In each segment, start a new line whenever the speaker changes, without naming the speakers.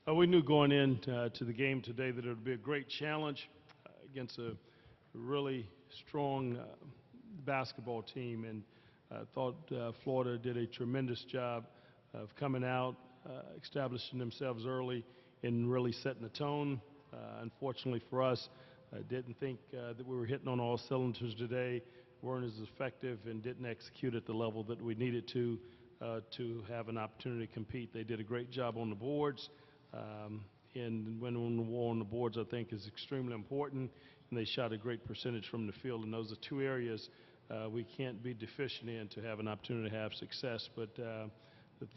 We knew going in to the game today that it would be a great challenge against a really strong basketball team, and I thought Florida did a tremendous job of coming out, establishing themselves early, and really setting the tone. Unfortunately for us, I didn't think that we were hitting on all cylinders today, weren't as effective, and didn't execute at the level that we needed to have an opportunity to compete. They did a great job on the boards. And winning the war on the boards, I think, is extremely important. And they shot a great percentage from the field. And those are two areas we can't be deficient in to have an opportunity to have success. But I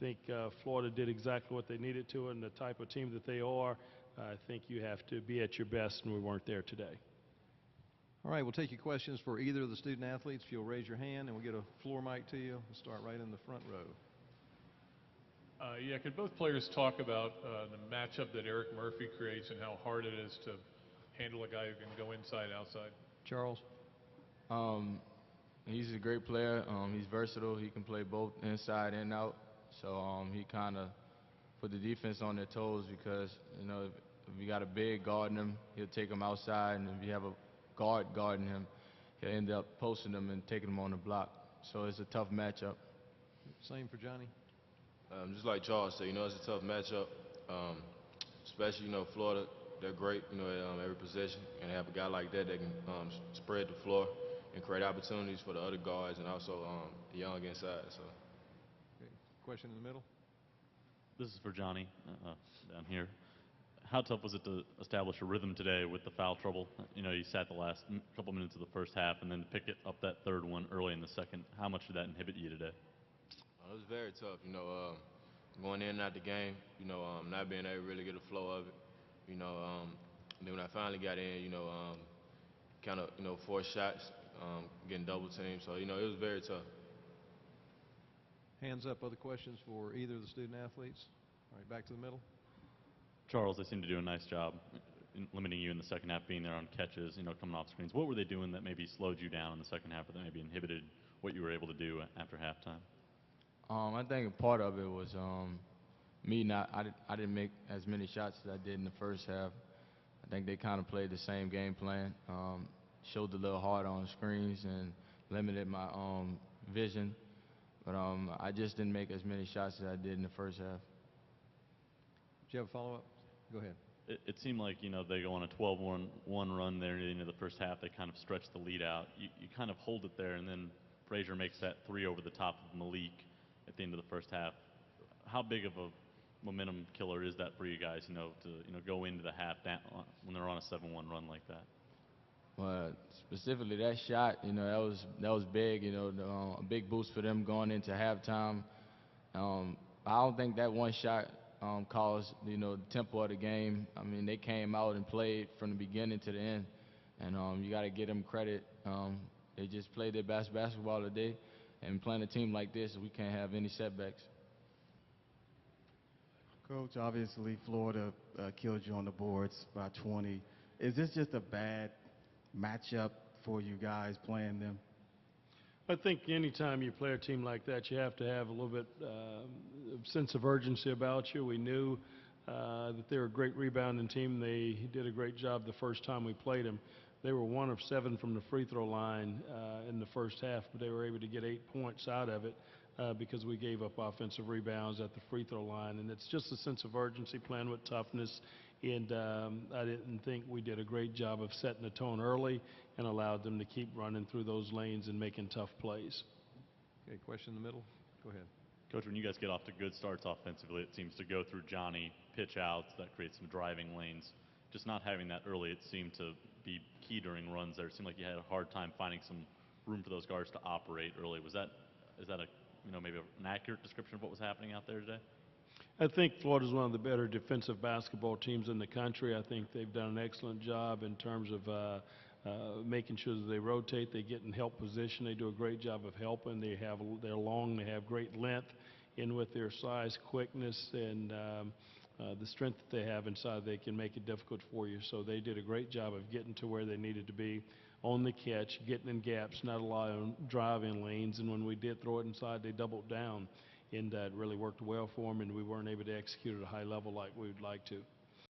think Florida did exactly what they needed to, and the type of team that they are, I think you have to be at your best, and we weren't there today.
All right, we'll take your questions for either of the student athletes. If you'll raise your hand, and we'll get a floor mic to you. We'll start right in the front row.
Yeah, could both players talk about the matchup that Eric Murphy creates and how hard it is to handle a guy who can go inside, outside?
Charles?
He's a great player. He's versatile. He can play both inside and out. So he kind of put the defense on their toes because, you know, if you got a big guarding him, he'll take him outside. And if you have a guard guarding him, he'll end up posting him and taking him on the block. So it's a tough matchup.
Same for Johnny?
Just like Charles said, you know, it's a tough matchup, especially, you know, Florida, they're great, you know, at every possession, and have a guy like that that can spread the floor and create opportunities for the other guards and also the young inside. So.
Okay. Question in the middle?
This is for Johnny down here. How tough was it to establish a rhythm today with the foul trouble? You know, you sat the last couple minutes of the first half, and then to pick it up that third one early in the second. How much did that inhibit you today?
It was very tough, you know, going in and out the game, you know, not being able to really get a flow of it, you know, and then when I finally got in, you know, kind of, you know, forced shots, getting double teamed, so, you know, it was very tough.
Hands up, other questions for either of the student athletes? All right, back to the middle.
Charles, they seem to do a nice job in limiting you in the second half, being there on catches, you know, coming off screens. What were they doing that maybe slowed you down in the second half, or that maybe inhibited what you were able to do after halftime?
I think a part of it was me I didn't make as many shots as I did in the first half. I think they kind of played the same game plan, showed a little hard on screens and limited my vision. But I just didn't make as many shots as I did in the first half.
Do you have a follow-up? Go ahead.
It seemed like, you know, they go on a 12-1 run there near the end of the first half. They kind of stretch the lead out. You kind of hold it there, and then Frazier makes that three over the top of Malik at the end of the first half. How big of a momentum killer is that for you guys, you know, to go into the half down when they're on a 7-1 run like that?
Well, specifically that shot, you know, that was big, you know, a big boost for them going into halftime. I don't think that one shot caused, you know, the tempo of the game. I mean, they came out and played from the beginning to the end, and you got to give them credit. They just played their best basketball today. And playing a team like this, we can't have any setbacks.
Coach, obviously Florida killed you on the boards by 20. Is this just a bad matchup for you guys playing them?
I think anytime you play a team like that, you have to have a little bit of sense of urgency about you. We knew that they were a great rebounding team. They did a great job the first time we played them. They were 1 of 7 from the free throw line in the first half, but they were able to get 8 points out of it because we gave up offensive rebounds at the free throw line. And it's just a sense of urgency, playing with toughness. And I didn't think we did a great job of setting the tone early and allowed them to keep running through those lanes and making tough plays.
Okay, question in the middle. Go ahead.
Coach, when you guys get off to good starts offensively, it seems to go through Johnny, pitch outs, that creates some driving lanes. Just not having that early, it seemed to be key during runs there. It seemed like you had a hard time finding some room for those guards to operate early. Is that a, you know, maybe an accurate description of what was happening out there today?
I think Florida's one of the better defensive basketball teams in the country. I think they've done an excellent job in terms of making sure that they rotate, they get in help position. They do a great job of helping. They're long, they have great length, and with their size, quickness, and the strength that they have inside, they can make it difficult for you. So they did a great job of getting to where they needed to be on the catch, getting in gaps, not allowing drive-in lanes, and when we did throw it inside, they doubled down. and that really worked well for them, and we weren't able to execute at a high level like we would like to.